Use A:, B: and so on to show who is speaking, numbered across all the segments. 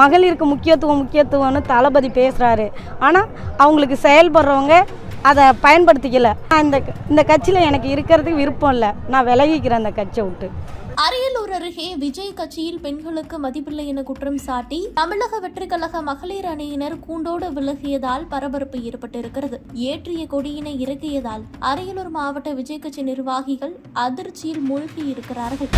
A: மகளிருக்கு முக்கியத்துவம்னு தளபதி பேசுறாரு. ஆனா அவங்களுக்கு செயல்படுறவங்க அதை பயன்படுத்திக்கல. இந்த கட்சியில் எனக்கு இருக்கிறதுக்கு விருப்பம் இல்லை. நான் விலகிக்கிறேன் அந்த கட்சியை விட்டு.
B: அரியலூர் அருகே விஜய் கட்சியில் பெண்களுக்கு மதிப்பில்லை என குற்றம் சாட்டி தமிழக வெற்றிக் கழக மகளிர் அணியினர் கூண்டோடு விலகியதால் பரபரப்பு ஏற்பட்டிருக்கிறது. ஏற்றிய கொடியினை இறக்கியதால் அரியலூர் மாவட்ட விஜய் கட்சி நிர்வாகிகள் அதிர்ச்சியில் மூழ்கி இருக்கிறார்கள்.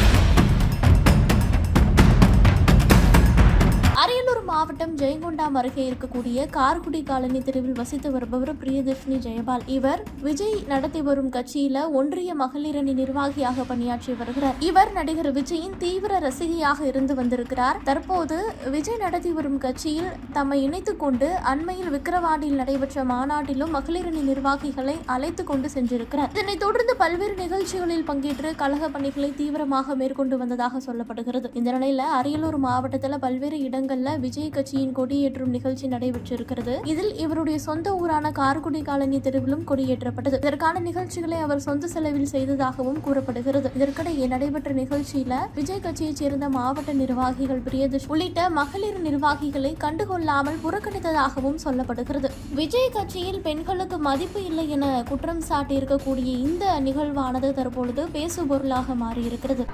B: அரியலூர் மாவட்டம் ஜெயங்கொண்டாம் அருகே இருக்கக்கூடிய கார்குடி காலனி தெருவில் வசித்து வருபவர் பிரியதர்ஷினி ஜெயபால். இவர் விஜய் நடத்தி வரும் கட்சியில ஒன்றிய மகளிர் அணி நிர்வாகியாக பணியாற்றி வருகிறார். இவர் நடிகர் விஜயின் தீவிர ரசிகையாக இருந்து வந்திருக்கிறார். தற்போது விஜய் நடத்தி வரும் கட்சியில் தம்மை இணைத்துக் கொண்டு அண்மையில் விக்கிரவாண்டியில் நடைபெற்ற மாநாட்டிலும் மகளிர் அணி நிர்வாகிகளை அழைத்துக் கொண்டு சென்றிருக்கிறார். இதனைத் தொடர்ந்து பல்வேறு நிகழ்ச்சிகளில் பங்கேற்று கழக பணிகளை தீவிரமாக மேற்கொண்டு வந்ததாக சொல்லப்படுகிறது. இந்த நிலையில அரியலூர் மாவட்டத்தில் பல்வேறு இடங்கள் விஜய் கட்சியின் கொடியேற்றும் நிகழ்ச்சி நடைபெற்றிருக்கிறது. இதில் இவருடைய சொந்த ஊரான கார்குடி காலனி தெருவிலும் கொடியேற்றப்பட்டது. இதற்கான நிகழ்ச்சிகளை அவர் சொந்த செலவில் செய்ததாகவும் கூறப்படுகிறது. இதற்கிடையே நடைபெற்ற நிகழ்ச்சியில விஜய் கட்சியைச் சேர்ந்த மாவட்ட நிர்வாகிகள் பிரியதர்ஷினி உள்ளிட்ட மகளிர் நிர்வாகிகளை கண்டுகொள்ளாமல் புறக்கணித்ததாகவும் சொல்லப்படுகிறது. விஜய் கட்சியில் பெண்களுக்கு மதிப்பு இல்லை என குற்றம் சாட்டியிருக்கக்கூடிய இந்த நிகழ்வானது தற்பொழுது பேசுபொருளாக மாறியிருக்கிறது.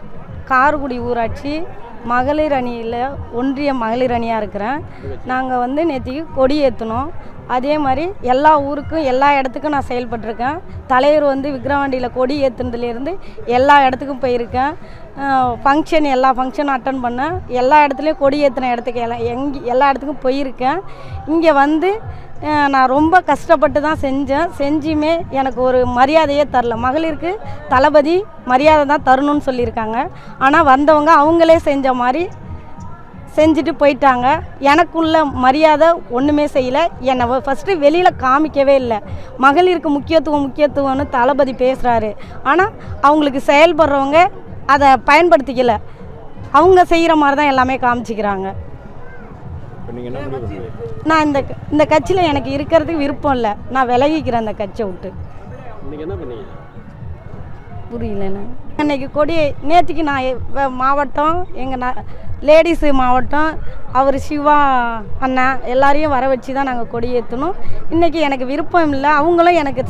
A: கார்குடி ஊராட்சி மகளிர் அணியில் ஒன்றிய மகளிர் அணியாக இருக்கிறேன். நாங்கள் நேற்றுக்கு கொடி ஏற்றினோம். அதே மாதிரி எல்லா ஊருக்கும் எல்லா இடத்துக்கும் நான் செயல்பட்டிருக்கேன். தலைவர் விக்கிரவாண்டியில் கொடி ஏற்றுனதுலேருந்து எல்லா இடத்துக்கும் போயிருக்கேன். எல்லா ஃபங்க்ஷனும் அட்டன் பண்ணேன். எல்லா இடத்துலையும் கொடி ஏற்றின இடத்துக்கு எல்லா இடத்துக்கும் போயிருக்கேன். இங்கே நான் ரொம்ப கஷ்டப்பட்டு தான் செஞ்சுமே எனக்கு ஒரு மரியாதையே தரல. மகளிருக்கு தளபதி மரியாதை தான் தரணும்னு சொல்லியிருக்காங்க. ஆனால் வந்தவங்க அவங்களே செஞ்ச மாதிரி செஞ்சுட்டு போயிட்டாங்க. எனக்குள்ள மரியாதை ஒன்றுமே செய்யலை. என்னை ஃபஸ்ட்டு வெளியில் காமிக்கவே இல்லை. மகளிருக்கு முக்கியத்துவம்னு தளபதி பேசுகிறாரு. ஆனால் அவங்களுக்கு செயல்படுறவங்க அதை பயன்படுத்திக்கல. அவங்க செய்கிற மாதிரி தான் எல்லாமே காமிச்சிக்கிறாங்க. நான் இந்த கட்சியில் எனக்கு இருக்கிறதுக்கு விருப்பம் இல்லை. நான் விலகிக்கிறேன் அந்த கட்சியை விட்டு. புரியலண்ணா. அன்னைக்கு கொடி நேற்றுக்கு நான் மாவட்டம் எங்கள் லேடிஸு மாவட்டம் அவர் சிவா அண்ணா எல்லாரையும் வர வச்சு தான் நாங்கள் கொடி ஏற்றணும். இன்றைக்கி எனக்கு விருப்பம் இல்லை. அவங்களும் எனக்கு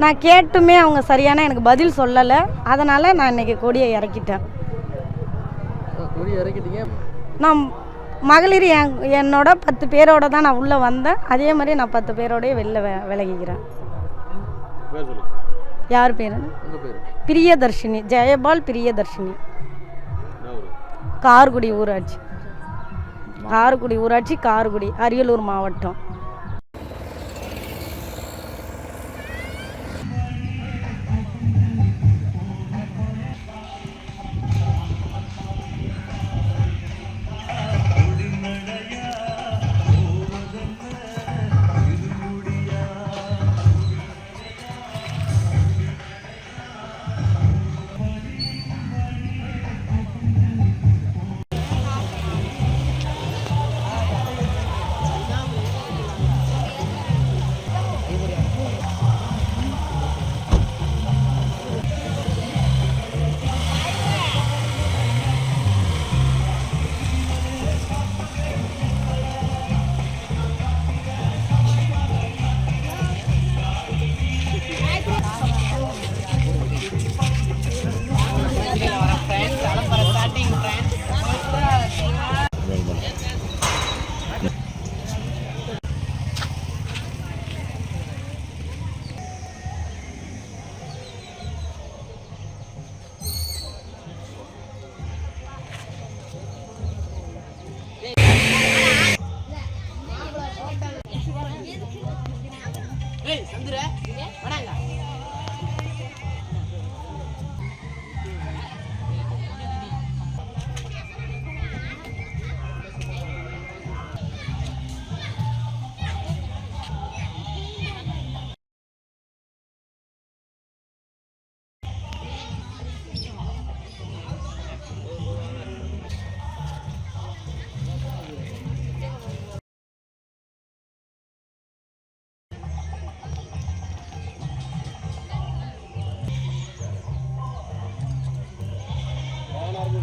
A: நான் கேட்டுமே அவங்க சரியான எனக்கு பதில் சொல்லலை. அதனால் நான் இன்றைக்கி கொடியை இறக்கிட்டேன். நான் மகளிர் என்னோட 10 பேரோட தான் நான் உள்ளே வந்தேன். அதே மாதிரி நான் 10 பேரோடய வெளில விலகிக்கிறேன். யார் பேர்? பிரியதர்ஷினி ஜெயபால். பிரியதர்ஷினி. கார்குடி ஊராட்சி கார்குடி அரியலூர் மாவட்டம்.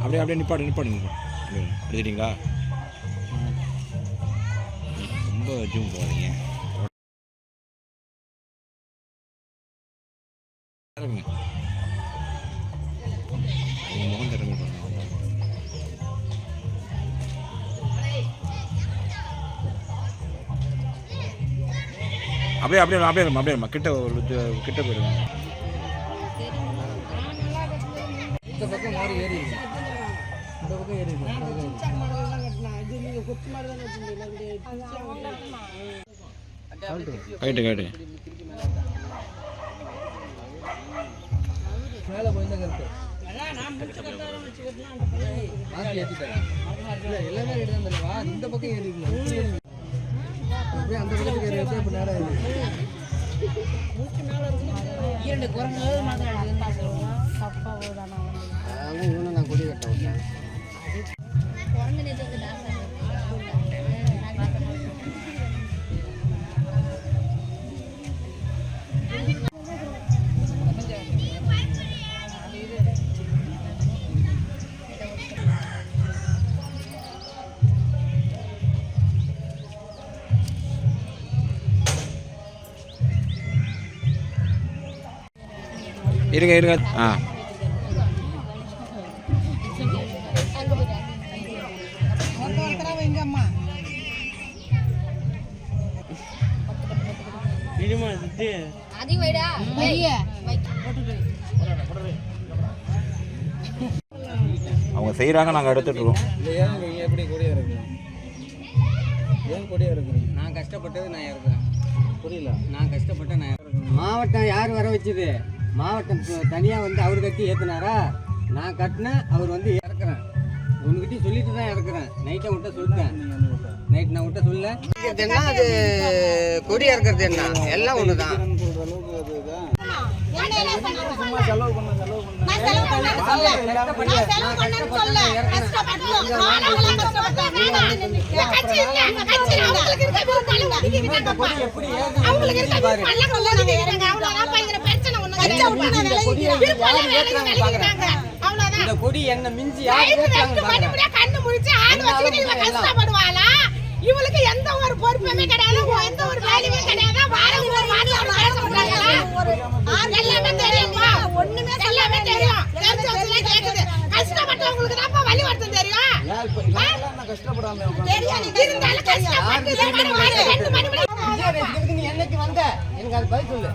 C: அப்படியே நிப்பாடுங்க எடுத்துட்டீங்களா? ரொம்ப ஜூம் போகாதீங்க. முகம் திறமை அப்படியே கிட்ட போயிடுங்க.
D: இந்த பக்கம் மாறி ஏறி இருக்கு, இந்த பக்கம் ஏறி இருக்கு.
C: கைட்டு
D: மேலே போயிருந்தாங்க இருக்கு மாற்றி ஏற்றிட்டாங்க. இல்லை எல்லாமே ஏறி தான் தருவா. இந்த பக்கம் ஏறி இருக்கு, அப்படியே அந்த பக்கத்துக்கு ஏறி வச்சு இப்போ நேரம் ஏறி
A: இரண்டு குரங்கு
D: இவனை நான் கொடி கட்ட விட்டேன்.
C: இருங்க. அவங்க செய்கிறாங்க, நாங்கள் எடுத்துட்டுருக்கோம்.
D: எப்படி கொடியா இருக்கு? ஏன் கொடியா இருக்கு? நான் கஷ்டப்பட்டது நான் இறக்குறேன். புரியல, நான் கஷ்டப்பட்டு நான் இறக்குறேன். மாவட்டம் யார் வர வச்சுது? மாவட்டம் தனியாக வந்து அவர் கட்டி ஏற்றுனாரா? நான் கட்டினேன், அவர் வந்து இறக்குறேன். உங்ககிட்டயும் சொல்லிட்டு தான் இறக்குறேன். நைட்டை விட்ட சொல்லிட்டேன். நைட் நான் விட்ட சொல்ல என்ன அது கொடி இறக்குறது என்ன எல்லாம் ஒன்று தான். இந்த கொடி என்ன மிஞ்சி
E: இவளுக்கு எந்த ஒரு பொறுப்புமே கிடையாது, எந்த ஒரு வேலையுமே கிடையாது. எல்லாமே தெரியுமா? ஒண்ணுமே எல்லாமே தெரியும். கேக்குது. கஷ்டப்பட்டவங்களுக்கு தான் வழி வருத்தம் தெரியும். இருந்தாலும் கஷ்டப்பட்டு
D: என்னைக்கு வந்த எனக்கு அது பதில் சொல்லு.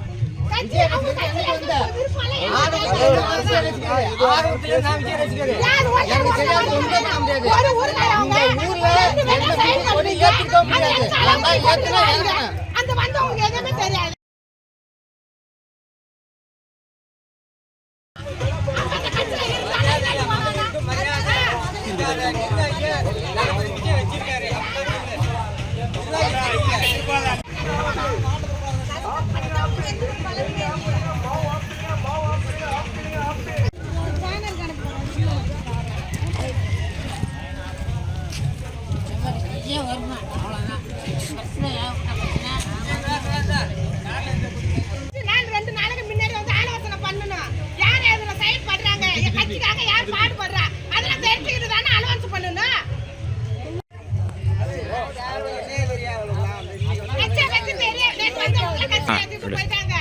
E: அந்த வந்தவங்களுக்கு எதுவுமே தெரியாது. நான் 2 நாளைக்கு முன்னாடி வந்து ஆலோசனை பண்ணணும். யார் எதுல செயல்படுறாங்க, கட்சிக்காக யார் பாடுபடுறா, அதெல்லாம் தெரிஞ்சுக்கிட்டு தானே அலவன்ஸ் பண்ணணும். கட்சி தெரியும். போயிட்டாங்க.